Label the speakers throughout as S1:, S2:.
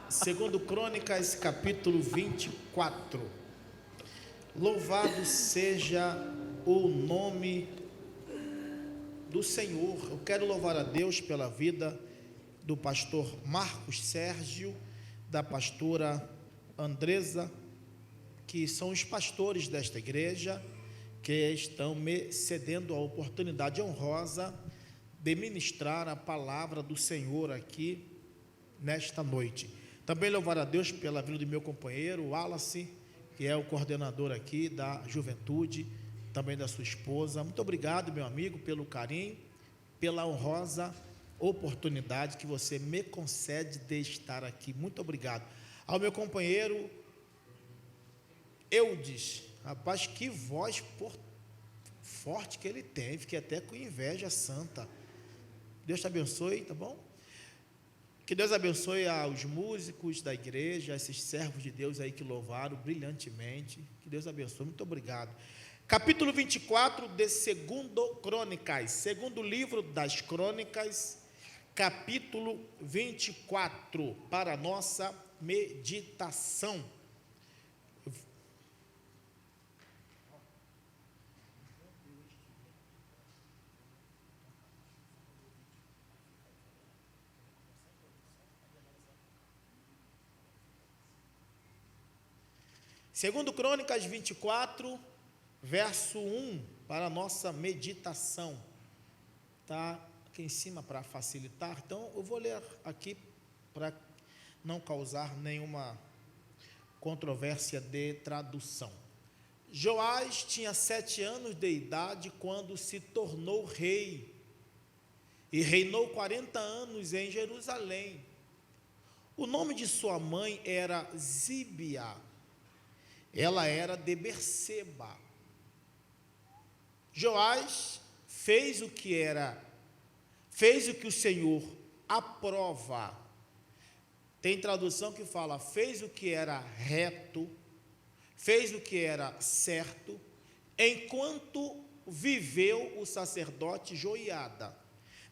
S1: Segundo Crônicas, capítulo 24. Louvado seja o nome do Senhor. Eu quero louvar a Deus pela vida do pastor Marcos Sérgio, da pastora Andresa, que são os pastores desta igreja, que estão me cedendo a oportunidade honrosa de ministrar a palavra do Senhor aqui nesta noite. Também louvar a Deus pela vida do meu companheiro Wallace, que é o coordenador aqui da juventude, também da sua esposa. Muito obrigado, meu amigo, pelo carinho, pela honrosa oportunidade que você me concede de estar aqui. Muito obrigado. Ao meu companheiro Eudes, rapaz, que voz forte que ele tem, fiquei até com inveja santa. Deus te abençoe, tá bom? Que Deus abençoe aos músicos da igreja, esses servos de Deus aí que louvaram brilhantemente. Que Deus abençoe, muito obrigado. Capítulo 24 de Segundo Crônicas, segundo livro das Crônicas, capítulo 24, para a nossa meditação. Segundo Crônicas 24, verso 1, para a nossa meditação. Está aqui em cima para facilitar. Então, eu vou ler aqui para não causar nenhuma controvérsia de tradução. Joás tinha 7 anos de idade quando se tornou rei e reinou 40 anos em Jerusalém. O nome de sua mãe era Zíbia. Ela era de Berseba. Joás fez o que o Senhor aprova. Tem tradução que fala, fez o que era reto, fez o que era certo, enquanto viveu o sacerdote Joiada.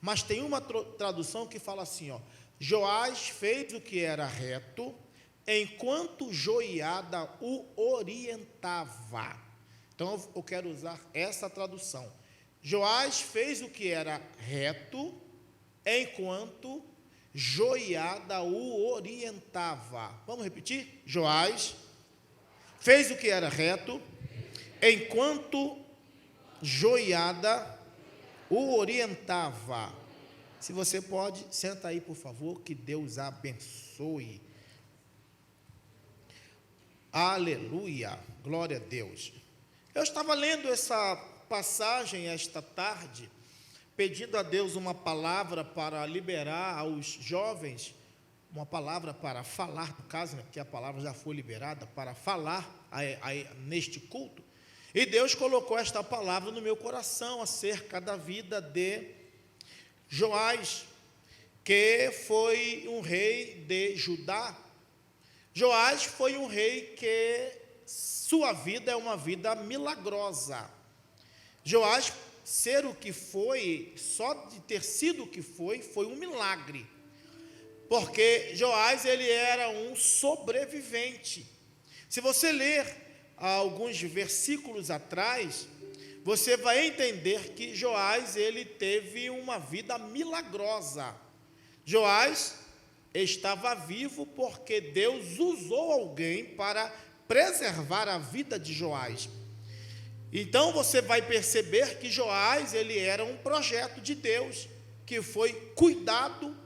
S1: Mas tem uma tradução que fala assim, Joás fez o que era reto, enquanto Joiada o orientava. Então eu quero usar essa tradução. Joás fez o que era reto, enquanto Joiada o orientava. Vamos repetir? Joás fez o que era reto, enquanto Joiada o orientava. Se você pode, senta aí, por favor, que Deus abençoe. Aleluia, glória a Deus. Eu estava lendo essa passagem esta tarde, pedindo a Deus uma palavra para liberar aos jovens, uma palavra para falar, no caso, porque a palavra já foi liberada, para falar neste culto. E Deus colocou esta palavra no meu coração acerca da vida de Joás, que foi um rei de Judá. Joás foi um rei que sua vida é uma vida milagrosa. Joás ser o que foi, só de ter sido o que foi um milagre. Porque Joás, ele era um sobrevivente. Se você ler alguns versículos atrás, você vai entender que Joás, ele teve uma vida milagrosa. Joás estava vivo porque Deus usou alguém para preservar a vida de Joás. Então você vai perceber que Joás, ele era um projeto de Deus, que foi cuidado,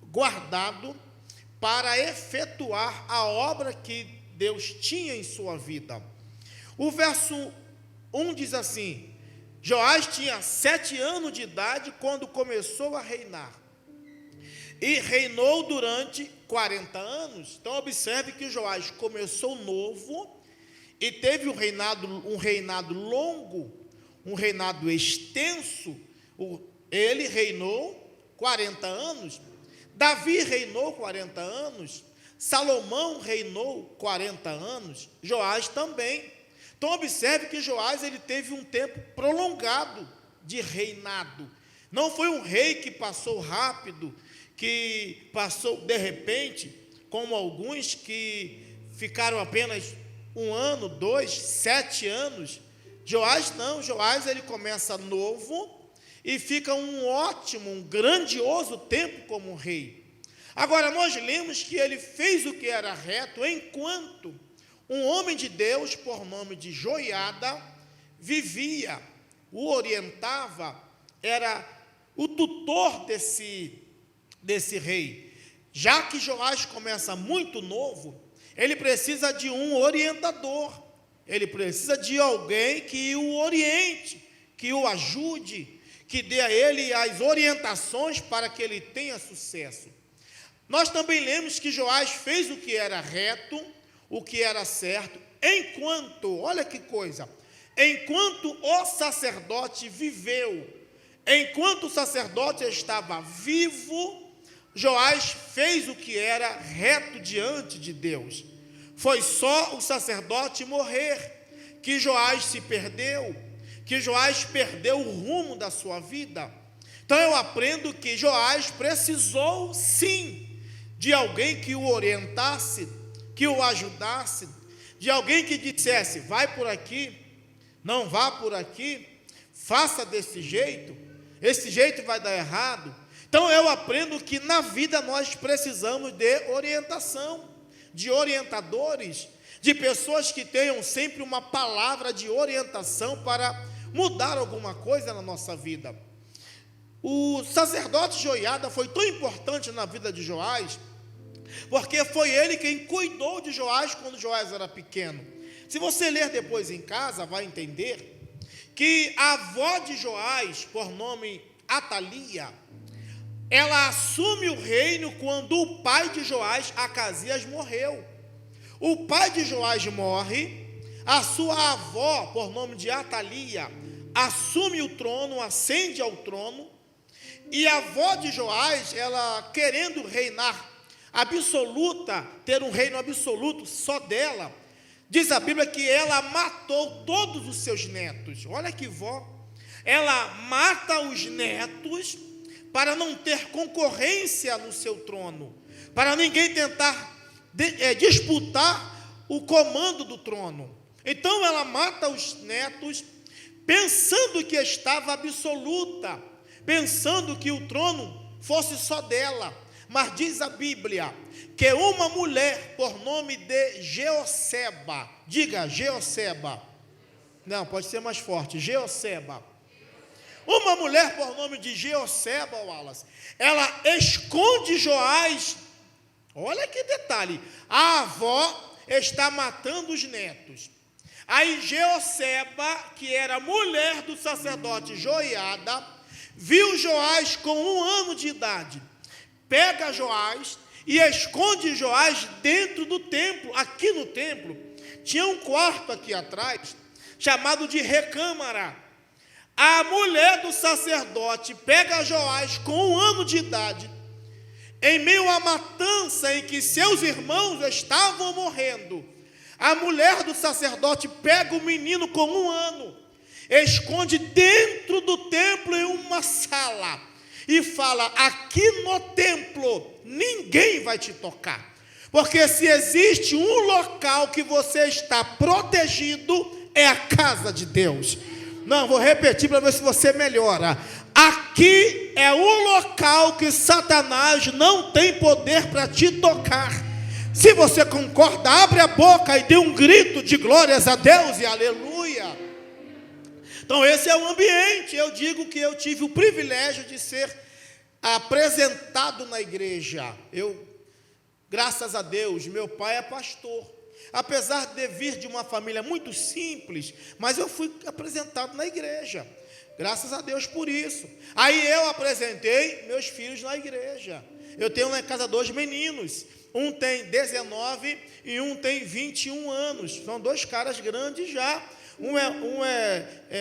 S1: guardado, para efetuar a obra que Deus tinha em sua vida. O verso 1 diz assim, Joás tinha 7 anos de idade quando começou a reinar. E reinou durante 40 anos. Então observe que Joás começou novo e teve um reinado longo, um reinado extenso. Ele reinou 40 anos, Davi reinou 40 anos, Salomão reinou 40 anos, Joás também. Então observe que Joás, ele teve um tempo prolongado de reinado. Não foi um rei que passou rápido, que passou de repente, como alguns que ficaram apenas 1 ano, 2, 7 anos. Joás não, Joás ele começa novo e fica um ótimo, um grandioso tempo como rei. Agora, nós lemos que ele fez o que era reto, enquanto um homem de Deus, por nome de Joiada, vivia, o orientava, era o tutor desse rei. Já que Joás começa muito novo, ele precisa de um orientador, ele precisa de alguém que o oriente, que o ajude, que dê a ele as orientações para que ele tenha sucesso. Nós também lemos que Joás fez o que era reto, o que era certo, enquanto, olha que coisa, enquanto o sacerdote viveu, enquanto o sacerdote estava vivo, Joás fez o que era reto diante de Deus. Foi só o sacerdote morrer que Joás se perdeu, que Joás perdeu o rumo da sua vida. Então eu aprendo que Joás precisou sim de alguém que o orientasse, que o ajudasse, de alguém que dissesse, vai por aqui, não vá por aqui, faça desse jeito, esse jeito vai dar errado. Então eu aprendo que na vida nós precisamos de orientação, de orientadores, de pessoas que tenham sempre uma palavra de orientação para mudar alguma coisa na nossa vida. O sacerdote Joiada foi tão importante na vida de Joás, porque foi ele quem cuidou de Joás quando Joás era pequeno. Se você ler depois em casa, vai entender que a avó de Joás, por nome Atalia, ela assume o reino quando o pai de Joás, Acasias, morreu. O pai de Joás morre, a sua avó, por nome de Atalia, assume o trono, ascende ao trono, e a avó de Joás, ela querendo reinar absoluta, ter um reino absoluto só dela, diz a Bíblia que ela matou todos os seus netos. Olha que vó, ela mata os netos para não ter concorrência no seu trono, para ninguém tentar disputar o comando do trono. Então ela mata os netos, pensando que estava absoluta, pensando que o trono fosse só dela. Mas diz a Bíblia que uma mulher por nome de Jeoseba, diga Jeoseba, não, pode ser mais forte, Jeoseba. Uma mulher por nome de Jeoseba, Wallace, ela esconde Joás. Olha que detalhe, a avó está matando os netos. Aí Jeoseba, que era mulher do sacerdote Joiada, viu Joás com 1 ano de idade, pega Joás e esconde Joás dentro do templo. Aqui no templo tinha um quarto aqui atrás, chamado de recâmara. A mulher do sacerdote pega Joás com 1 ano de idade, em meio à matança em que seus irmãos estavam morrendo. A mulher do sacerdote pega o menino com 1 ano, esconde dentro do templo em uma sala e fala: aqui no templo ninguém vai te tocar, porque se existe um local que você está protegido, é a casa de Deus. Não, vou repetir para ver se você melhora. Aqui é o local que Satanás não tem poder para te tocar. Se você concorda, abre a boca e dê um grito de glórias a Deus e aleluia. Então esse é o ambiente. Eu digo que eu tive o privilégio de ser apresentado na igreja. Graças a Deus, meu pai é pastor. Apesar de vir de uma família muito simples, mas eu fui apresentado na igreja. Graças a Deus por isso. Aí eu apresentei meus filhos na igreja. Eu tenho lá em casa 2 meninos. Um tem 19 e um tem 21 anos. São 2 caras grandes já.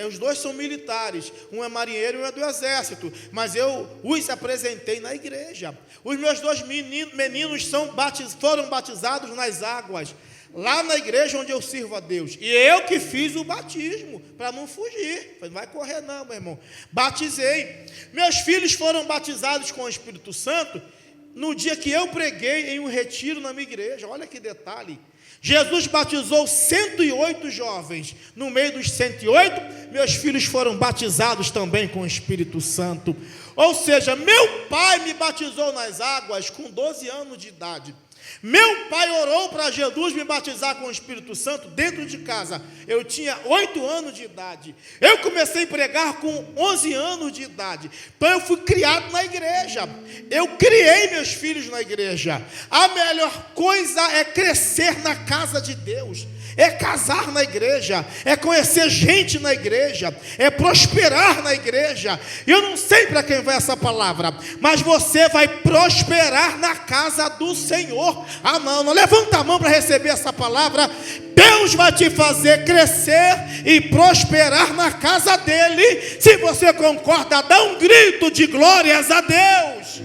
S1: Os 2 são militares. Um é marinheiro e um é do exército. Mas eu os apresentei na igreja. Os meus 2 meninos foram batizados nas águas. lá na igreja onde eu sirvo a Deus. E eu que fiz o batismo, para não fugir. Não vai correr não, meu irmão. Batizei. Meus filhos foram batizados com o Espírito Santo no dia que eu preguei em um retiro na minha igreja. Olha que detalhe. Jesus batizou 108 jovens. No meio dos 108, meus filhos foram batizados também com o Espírito Santo. Ou seja, meu pai me batizou nas águas com 12 anos de idade. Meu pai orou para Jesus me batizar com o Espírito Santo dentro de casa. Eu tinha 8 anos de idade. Eu comecei a pregar com 11 anos de idade. Então eu fui criado na igreja. Eu criei meus filhos na igreja. A melhor coisa é crescer na casa de Deus. É casar na igreja, é conhecer gente na igreja, é prosperar na igreja. Eu não sei para quem vai essa palavra, mas você vai prosperar na casa do Senhor. Ah, não, levanta a mão para receber essa palavra. Deus vai te fazer crescer e prosperar na casa dele. Se você concorda, dá um grito de glórias a Deus.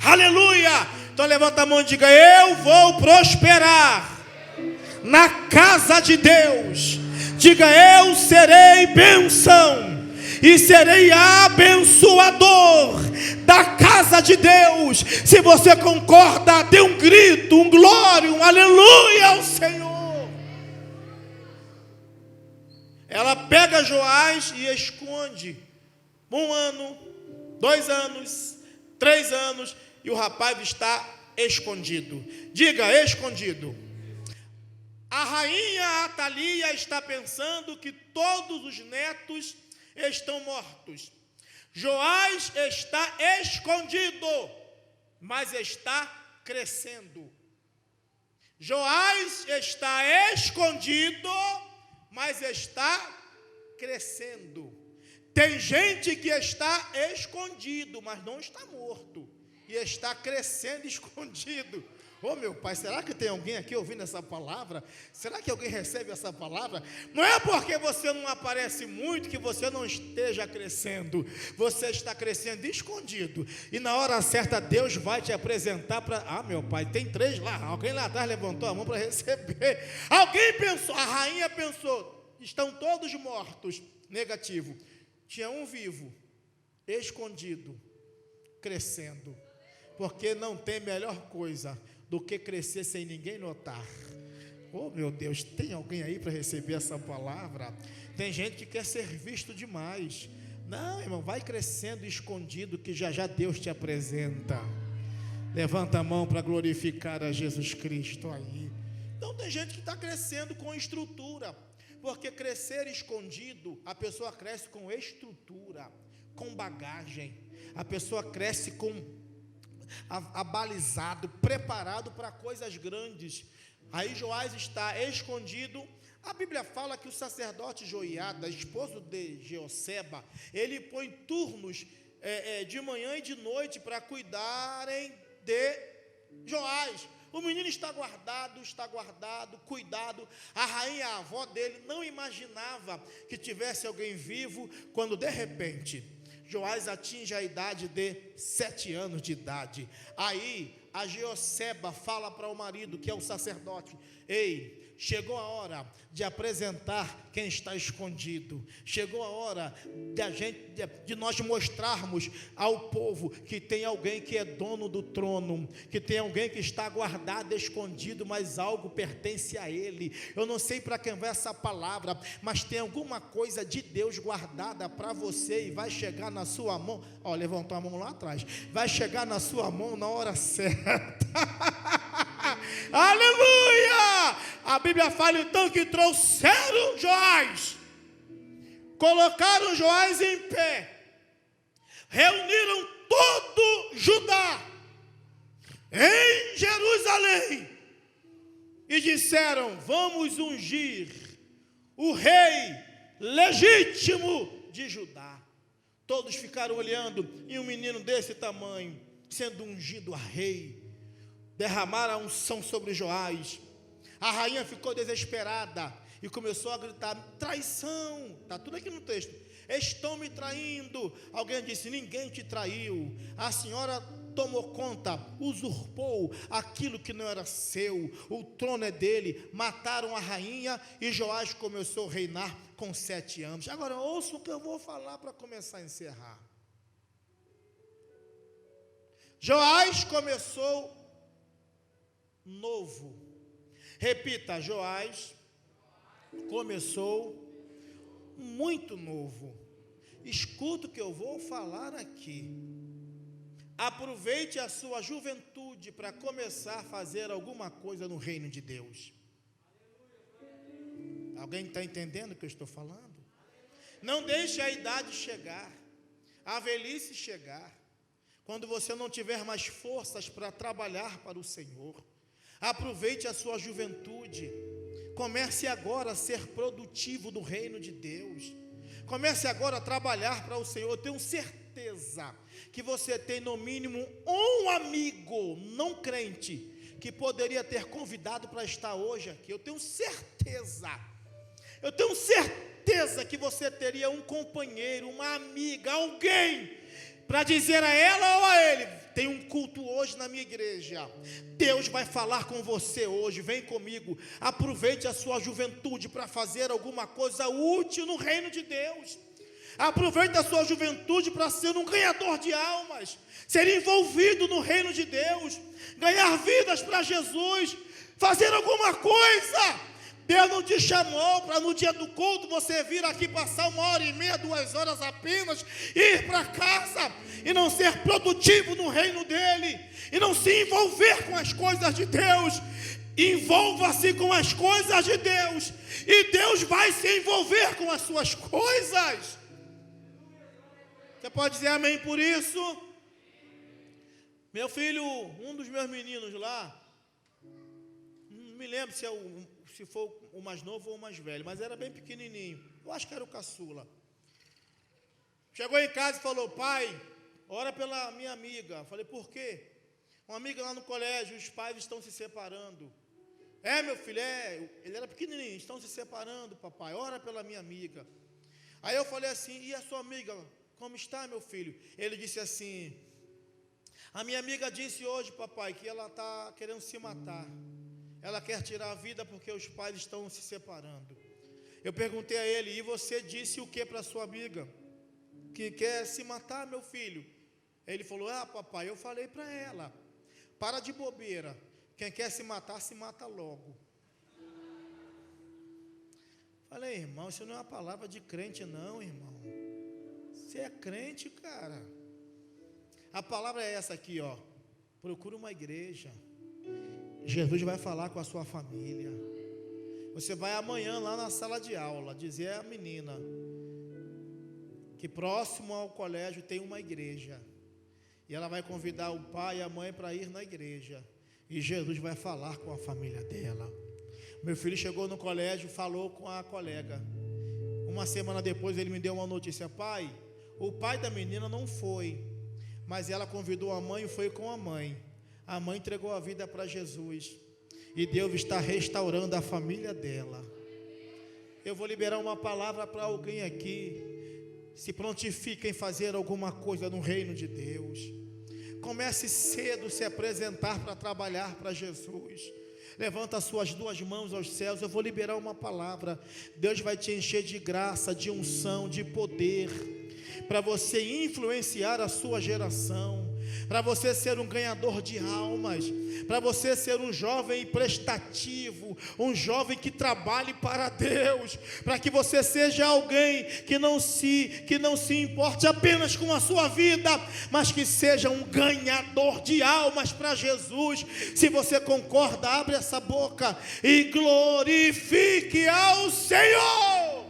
S1: Aleluia. Então levanta a mão e diga: eu vou prosperar na casa de Deus. Diga: eu serei bênção e serei abençoador da casa de Deus. Se você concorda, dê um grito, um glória, um aleluia ao Senhor. Ela pega Joás e esconde 1 ano, 2 anos, 3 anos, e o rapaz está escondido. Diga: escondido. A rainha Atalia está pensando que todos os netos estão mortos. Joás está escondido, mas está crescendo. Joás está escondido, mas está crescendo. Tem gente que está escondido, mas não está morto, e está crescendo escondido. Oh, meu pai, será que tem alguém aqui ouvindo essa palavra? Será que alguém recebe essa palavra? Não é porque você não aparece muito que você não esteja crescendo. Você está crescendo escondido. E na hora certa Deus vai te apresentar para... Ah, meu pai, tem 3 lá. Alguém lá atrás levantou a mão para receber. Alguém pensou, a rainha pensou, estão todos mortos. Negativo. Tinha um vivo, escondido, crescendo. Porque não tem melhor coisa do que crescer sem ninguém notar. Oh, meu Deus, tem alguém aí para receber essa palavra? Tem gente que quer ser visto demais. Não, irmão, vai crescendo escondido, que já já Deus te apresenta. Levanta a mão para glorificar a Jesus Cristo aí. Então tem gente que está crescendo com estrutura, porque crescer escondido, a pessoa cresce com estrutura, com bagagem. A pessoa cresce com abalizado, preparado para coisas grandes. Aí Joás está escondido. A Bíblia fala que o sacerdote Joiada, esposo de Jeosseba, ele põe turnos de manhã e de noite para cuidarem de Joás. O menino está guardado, cuidado. A rainha, a avó dele, não imaginava que tivesse alguém vivo, quando de repente Joás atinge a idade de 7 anos de idade. Aí a Jeosseba fala para o marido, que é o sacerdote: ei, chegou a hora de apresentar quem está escondido. Chegou a hora de nós mostrarmos ao povo que tem alguém que é dono do trono, que tem alguém que está guardado, escondido, mas algo pertence a ele. Eu não sei para quem vai essa palavra, mas tem alguma coisa de Deus guardada para você e vai chegar na sua mão. Ó, levantou a mão lá atrás. Vai chegar na sua mão na hora certa. Aleluia! A Bíblia fala então que trouxeram Joás, colocaram Joás em pé, reuniram todo Judá em Jerusalém e disseram: vamos ungir o rei legítimo de Judá. Todos ficaram olhando, e um menino desse tamanho sendo ungido a rei. Derramaram a unção sobre Joás. A rainha ficou desesperada e começou a gritar: traição, está tudo aqui no texto, estão me traindo. Alguém disse: ninguém te traiu, a senhora tomou conta, usurpou aquilo que não era seu, o trono é dele, mataram a rainha e Joás começou a reinar com 7 anos. Agora ouça o que eu vou falar para começar a encerrar. Joás começou novo. Repita, Joás começou muito novo. Escuta o que eu vou falar aqui. Aproveite a sua juventude para começar a fazer alguma coisa no reino de Deus. Alguém está entendendo o que eu estou falando? Não deixe a idade chegar, a velhice chegar, quando você não tiver mais forças para trabalhar para o Senhor. Aproveite a sua juventude. Comece agora a ser produtivo do reino de Deus. Comece agora a trabalhar para o Senhor. Eu tenho certeza que você tem no mínimo um amigo não crente que poderia ter convidado para estar hoje aqui. Eu tenho certeza que você teria um companheiro, uma amiga, alguém para dizer a ela ou a ele: tem um culto hoje na minha igreja, Deus vai falar com você hoje, vem comigo. Aproveite a sua juventude para fazer alguma coisa útil no reino de Deus. Aproveite a sua juventude para ser um ganhador de almas, ser envolvido no reino de Deus, ganhar vidas para Jesus, fazer alguma coisa. Deus não te chamou para no dia do culto você vir aqui passar 1h30, 2 horas apenas, ir para casa e não ser produtivo no reino dele, e não se envolver com as coisas de Deus. Envolva-se com as coisas de Deus, e Deus vai se envolver com as suas coisas. Você pode dizer amém por isso? Meu filho, um dos meus meninos lá, não me lembro se foi o mais novo ou o mais velho, mas era bem pequenininho, eu acho que era o caçula. Chegou em casa e falou: pai, ora pela minha amiga. Eu falei: por quê? Uma amiga lá no colégio, os pais estão se separando. Meu filho, ele era pequenininho, estão se separando, papai, ora pela minha amiga. Aí eu falei assim: e a sua amiga, como está, meu filho? Ele disse assim: a minha amiga disse hoje, papai, que ela está querendo se matar. Ela quer tirar a vida porque os pais estão se separando. Eu perguntei a ele: e você disse o que para sua amiga? Que quer se matar, meu filho? Ele falou: papai, eu falei para ela, para de bobeira, quem quer se matar, se mata logo. Falei: irmão, isso não é uma palavra de crente não, irmão. Você é crente, cara. A palavra é essa aqui, ó: procura uma igreja. Jesus vai falar com a sua família. Você vai amanhã lá na sala de aula dizer à menina que próximo ao colégio tem uma igreja, e ela vai convidar o pai e a mãe para ir na igreja, e Jesus vai falar com a família dela. Meu filho chegou no colégio, falou com a colega. Uma semana depois ele me deu uma notícia: pai, o pai da menina não foi, mas ela convidou a mãe e foi com a mãe. A mãe entregou a vida para Jesus, e Deus está restaurando a família dela. Eu vou liberar uma palavra para alguém aqui. Se prontifique em fazer alguma coisa no reino de Deus. Comece cedo a se apresentar para trabalhar para Jesus. Levanta as suas 2 mãos aos céus. Eu vou liberar uma palavra. Deus vai te encher de graça, de unção, de poder, para você influenciar a sua geração, para você ser um ganhador de almas, para você ser um jovem prestativo, um jovem que trabalhe para Deus, para que você seja alguém que não se importe apenas com a sua vida, mas que seja um ganhador de almas para Jesus. Se você concorda, abre essa boca e glorifique ao Senhor.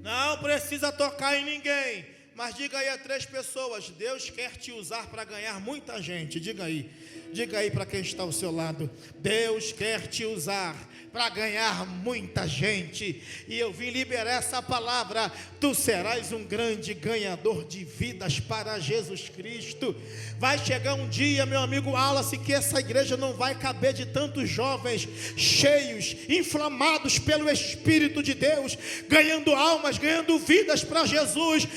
S1: Não precisa tocar em ninguém, mas diga aí a 3 pessoas: Deus quer te usar para ganhar muita gente. Diga aí para quem está ao seu lado: Deus quer te usar para ganhar muita gente. E eu vim liberar essa palavra: tu serás um grande ganhador de vidas para Jesus Cristo. Vai chegar um dia, meu amigo Wallace, que essa igreja não vai caber de tantos jovens cheios, inflamados pelo Espírito de Deus, ganhando almas, ganhando vidas para Jesus.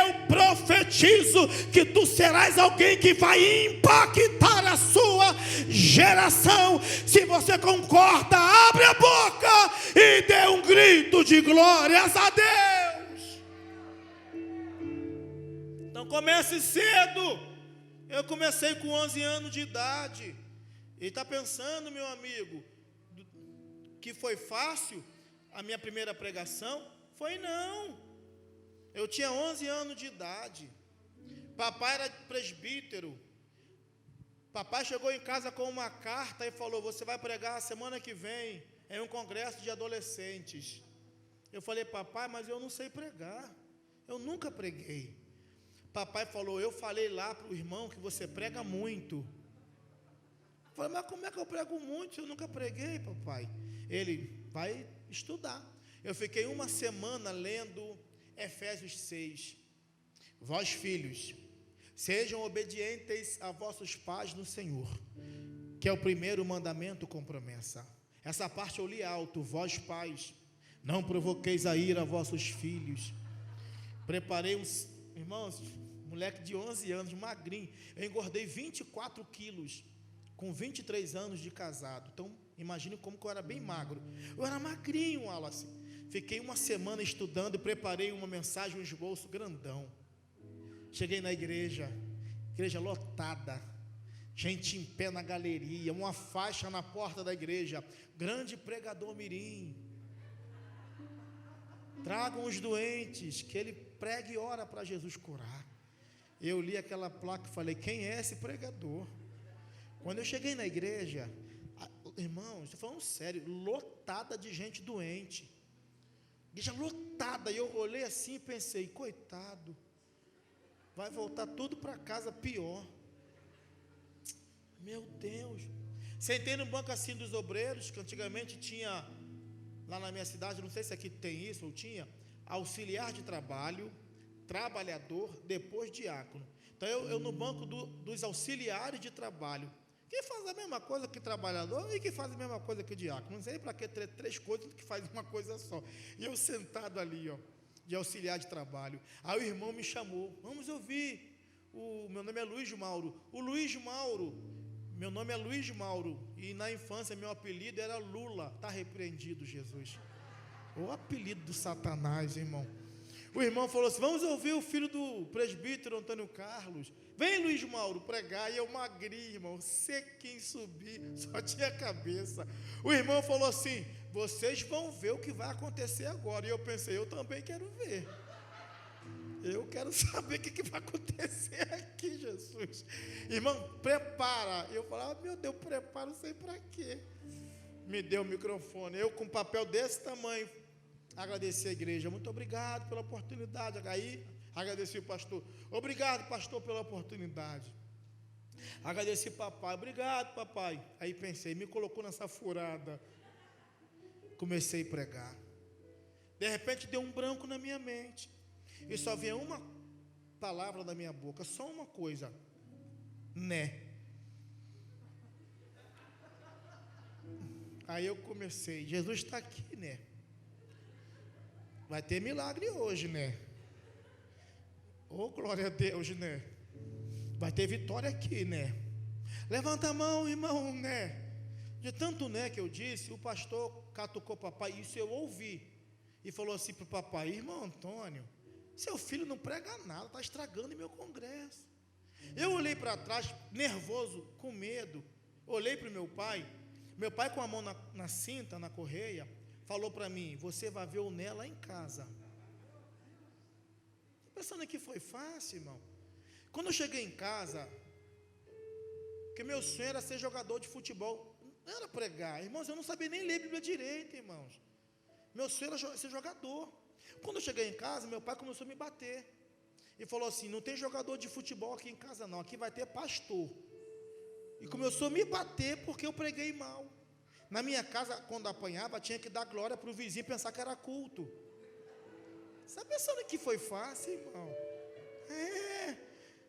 S1: eu profetizo que tu serás alguém que vai impactar a sua geração. Se você concorda, abre a boca e dê um grito de glórias a Deus. Então comece cedo. Eu comecei com 11 anos de idade. E está pensando, meu amigo, que foi fácil a minha primeira pregação? Foi não. Eu tinha 11 anos de idade. Papai era presbítero. Papai chegou em casa com uma carta e falou: você vai pregar a semana que vem em um congresso de adolescentes. Eu falei: papai, mas eu não sei pregar. Eu nunca preguei. Papai falou: eu falei lá para o irmão que você prega muito. Eu falei: mas como é que eu prego muito? Eu nunca preguei, papai. Ele: vai estudar. Eu fiquei uma semana lendo Efésios 6. Vós, filhos, sejam obedientes a vossos pais no Senhor, que é o primeiro mandamento com promessa. Essa parte eu li alto: vós, pais, não provoqueis a ira a vossos filhos. Preparei uns, irmãos, moleque de 11 anos, magrinho. Eu engordei 24 quilos com 23 anos de casado. Então, imagine como que eu era bem magro. Eu era magrinho, Wallace. Fiquei uma semana estudando e preparei uma mensagem, um esboço grandão. Cheguei na igreja lotada, gente em pé na galeria, uma faixa na porta da igreja: grande pregador mirim, tragam os doentes, que ele prega e ora para Jesus curar. Eu li aquela placa e falei: quem é esse pregador? Quando eu cheguei na igreja, irmãos, estou falando sério, lotada de gente doente, igreja lotada. E eu olhei assim e pensei: coitado, vai voltar tudo para casa pior. Meu Deus. Sentei no banco assim dos obreiros, que antigamente tinha, lá na minha cidade, não sei se aqui tem isso ou tinha, auxiliar de trabalho, trabalhador, depois diácono. Então eu no banco dos auxiliares de trabalho, que faz a mesma coisa que trabalhador e que faz a mesma coisa que diácono. Não sei para que três coisas que faz uma coisa só. E eu sentado ali, ó, de auxiliar de trabalho. Aí o irmão me chamou: vamos ouvir. Meu nome é Luiz Mauro. O Luiz Mauro, meu nome é Luiz Mauro. E na infância meu apelido era Lula. Está repreendido, Jesus. O apelido do Satanás, irmão. O irmão falou assim: vamos ouvir o filho do presbítero Antônio Carlos. Vem, Luiz Mauro, pregar. E eu magri, irmão, sequinho, subi, só tinha cabeça. O irmão falou assim: vocês vão ver o que vai acontecer agora. E eu pensei: eu também quero ver. Eu quero saber o que vai acontecer aqui, Jesus. Irmão, prepara. Eu falava: meu Deus, prepara, não sei para quê. Me deu o microfone. Eu com um papel desse tamanho, agradeci a igreja: muito obrigado pela oportunidade. Aí agradeci o pastor: obrigado, pastor, pela oportunidade. Agradeci papai: obrigado, papai. Aí pensei, me colocou nessa furada. Comecei a pregar. De repente deu um branco na minha mente. E só vinha uma palavra da minha boca, só uma coisa: né. Aí eu comecei: Jesus está aqui, né? Vai ter milagre hoje, né? Oh, glória a Deus, né? Vai ter vitória aqui, né? Levanta a mão, irmão, né? De tanto né que eu disse, o pastor catucou papai, isso eu ouvi. E falou assim para o papai: irmão Antônio, seu filho não prega nada, está estragando meu congresso. Eu olhei para trás, nervoso, com medo. Olhei para o meu pai com a mão na cinta, na correia, falou para mim: você vai ver o Né lá em casa. Pensando que foi fácil, irmão. Quando eu cheguei em casa, que meu sonho era ser jogador de futebol, não era pregar, irmãos. Eu não sabia nem ler Bíblia direito, irmãos. Meu sonho era ser jogador. Quando eu cheguei em casa, meu pai começou a me bater e falou assim: não tem jogador de futebol aqui em casa não, aqui vai ter pastor. E começou a me bater porque eu preguei mal. Na minha casa, quando apanhava, tinha que dar glória para o vizinho pensar que era culto. Você está pensando que foi fácil, irmão?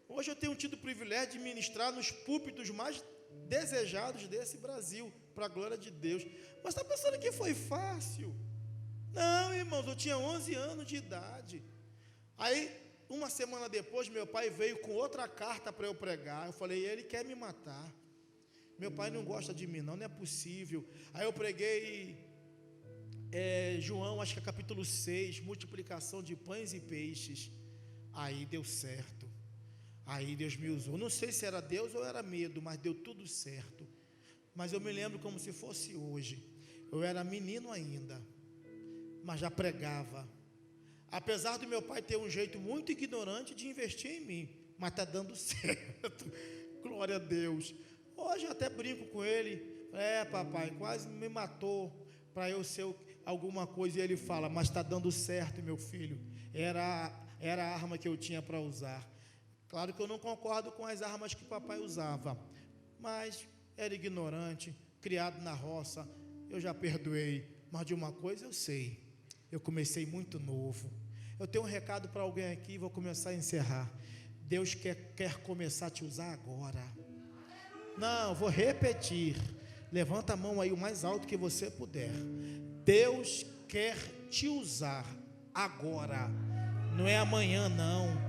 S1: Hoje eu tenho tido o privilégio de ministrar nos púlpitos mais desejados desse Brasil, para a glória de Deus. Mas está pensando que foi fácil? Não, irmãos, eu tinha 11 anos de idade. Aí uma semana depois, meu pai veio com outra carta para eu pregar. Eu falei, ele quer me matar. Meu pai não gosta de mim, não é possível. Aí eu preguei João, acho que é capítulo 6, multiplicação de pães e peixes. Aí deu certo. Aí Deus me usou. Não sei se era Deus ou era medo, mas deu tudo certo. Mas eu me lembro como se fosse hoje. Eu era menino ainda, mas já pregava. Apesar do meu pai ter um jeito muito ignorante de investir em mim, mas está dando certo. Glória a Deus. Hoje eu até brinco com ele. Papai, quase me matou para eu ser alguma coisa. E ele fala, mas está dando certo, meu filho. Era a arma que eu tinha para usar. Claro que eu não concordo com as armas que papai usava, mas era ignorante, criado na roça. Eu já perdoei, mas de uma coisa eu sei, eu comecei muito novo. Eu tenho um recado para alguém aqui e vou começar a encerrar. Deus quer começar a te usar agora. Não, vou repetir. Levanta a mão aí o mais alto que você puder. Deus quer te usar agora. Não é amanhã, não.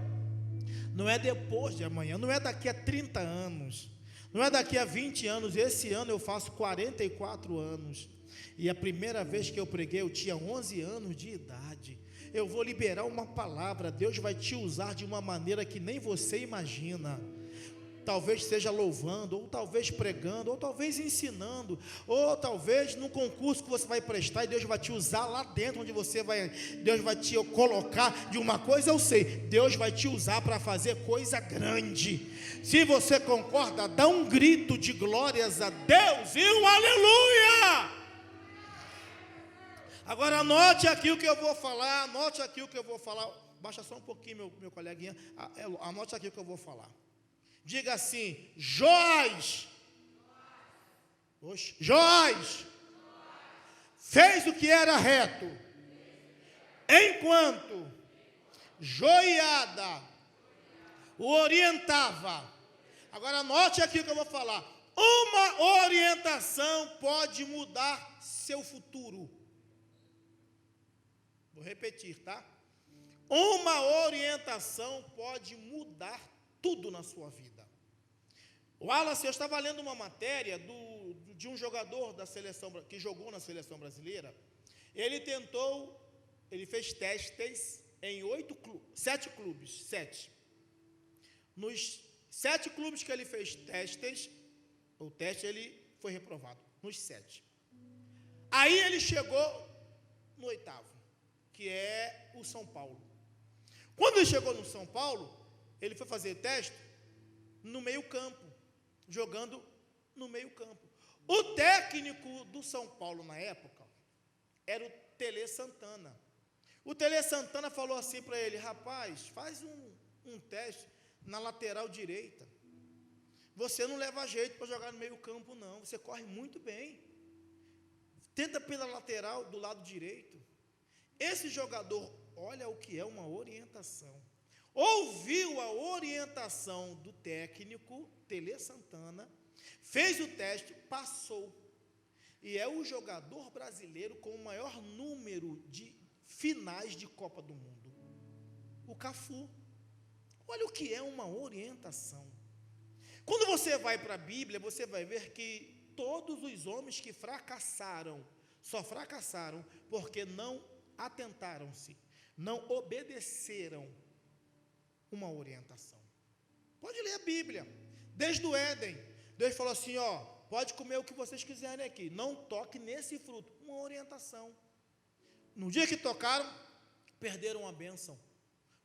S1: Não é depois de amanhã, não é daqui a 30 anos. Não é daqui a 20 anos. Esse ano eu faço 44 anos. E a primeira vez que eu preguei, eu tinha 11 anos de idade. Eu vou liberar uma palavra. Deus vai te usar de uma maneira que nem você imagina. Talvez seja louvando, ou talvez pregando, ou talvez ensinando, ou talvez no concurso que você vai prestar, e Deus vai te usar lá dentro, onde você vai, Deus vai te colocar. De uma coisa eu sei, Deus vai te usar para fazer coisa grande. Se você concorda, dá um grito de glórias a Deus e um aleluia. Agora anote aqui o que eu vou falar, baixa só um pouquinho meu coleguinha, anote aqui o que eu vou falar. Diga assim, Joás fez o que era reto, enquanto Joiada o orientava. Agora anote aqui o que eu vou falar. Uma orientação pode mudar seu futuro. Vou repetir, tá? Uma orientação pode mudar tudo na sua vida. Wallace, eu estava lendo uma matéria de um jogador da seleção, que jogou na seleção brasileira. Ele fez testes em 7 clubes. Nos 7 clubes que ele fez testes, o teste ele foi reprovado, nos 7. Aí ele chegou no 8º, que é o São Paulo. Quando ele chegou no São Paulo, ele foi fazer teste no meio-campo, jogando no meio-campo. O técnico do São Paulo na época era o Tele Santana. O Tele Santana falou assim para ele: rapaz, faz um teste na lateral direita. Você não leva jeito para jogar no meio-campo, não. Você corre muito bem. Tenta pela lateral do lado direito. Esse jogador, olha o que é uma orientação. Ouviu a orientação do técnico, Tele Santana, fez o teste, passou. E é o jogador brasileiro com o maior número de finais de Copa do Mundo. O Cafu. Olha o que é uma orientação. Quando você vai para a Bíblia, você vai ver que todos os homens que fracassaram, só fracassaram porque não atentaram-se, não obedeceram uma orientação. Pode ler a Bíblia. Desde o Éden, Deus falou assim, pode comer o que vocês quiserem aqui, não toque nesse fruto. Uma orientação. No dia que tocaram, perderam a bênção,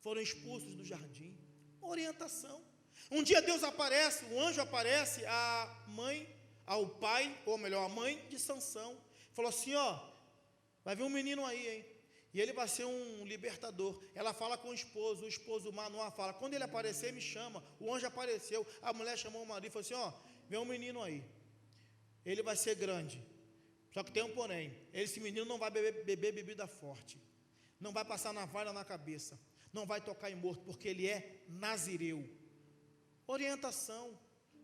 S1: foram expulsos do jardim. Orientação. Um dia Deus aparece, o anjo aparece à mãe, ao pai, ou melhor, a mãe de Sansão, falou assim, vai vir um menino aí, hein? E ele vai ser um libertador. Ela fala com o esposo Manoá fala, quando ele aparecer, me chama. O anjo apareceu, a mulher chamou o marido e falou assim, vem um menino aí, ele vai ser grande, só que tem um porém, esse menino não vai beber bebida forte, não vai passar navalha na cabeça, não vai tocar em morto, porque ele é nazireu. Orientação,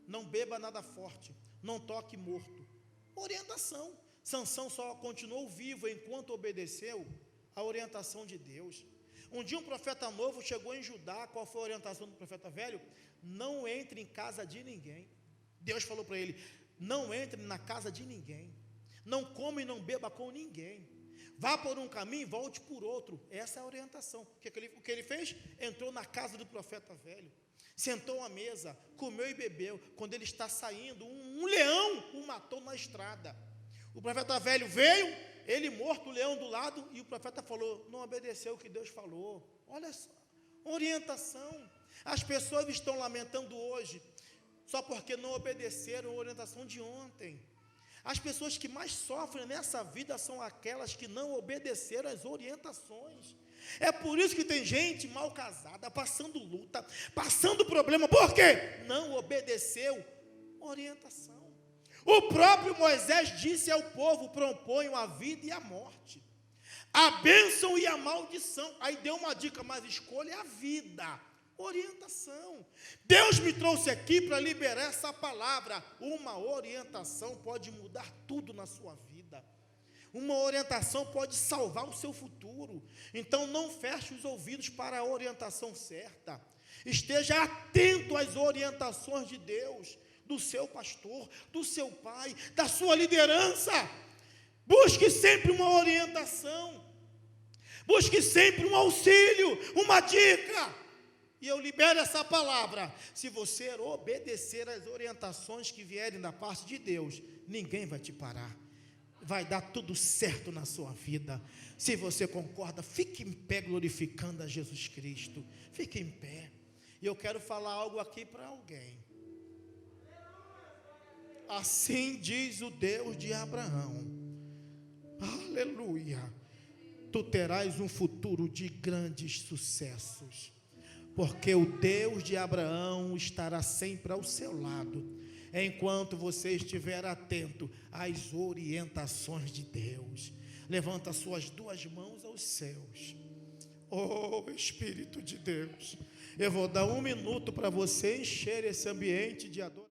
S1: não beba nada forte, não toque morto. Orientação. Sansão só continuou vivo enquanto obedeceu a orientação de Deus. Um dia um profeta novo chegou em Judá. Qual foi a orientação do profeta velho? Não entre em casa de ninguém. Deus falou para ele: não entre na casa de ninguém, não coma e não beba com ninguém, vá por um caminho e volte por outro. Essa é a orientação. O que ele fez? Entrou na casa do profeta velho, sentou à mesa, comeu e bebeu. Quando ele está saindo, um leão o matou na estrada. O profeta velho veio, ele morto, o leão do lado, e o profeta falou: não obedeceu o que Deus falou. Olha só, orientação. As pessoas estão lamentando hoje só porque não obedeceram a orientação de ontem. As pessoas que mais sofrem nessa vida são aquelas que não obedeceram às orientações. É por isso que tem gente mal casada, passando luta, passando problema. Por quê? Não obedeceu orientação. O próprio Moisés disse ao povo: proponham a vida e a morte, a bênção e a maldição. Aí deu uma dica: mas escolha a vida. Orientação. Deus me trouxe aqui para liberar essa palavra. Uma orientação pode mudar tudo na sua vida. Uma orientação pode salvar o seu futuro. Então não feche os ouvidos para a orientação certa. Esteja atento às orientações de Deus, do seu pastor, do seu pai, da sua liderança. Busque sempre uma orientação. Busque sempre um auxílio, uma dica. E eu libero essa palavra: se você obedecer às orientações que vierem da parte de Deus, ninguém vai te parar. Vai dar tudo certo na sua vida. Se você concorda, fique em pé glorificando a Jesus Cristo. Fique em pé. E eu quero falar algo aqui para alguém. Assim diz o Deus de Abraão. Aleluia. Tu terás um futuro de grandes sucessos, porque o Deus de Abraão estará sempre ao seu lado, enquanto você estiver atento às orientações de Deus. Levanta suas duas mãos aos céus. Oh, Espírito de Deus, eu vou dar 1 minuto para você encher esse ambiente de adoração.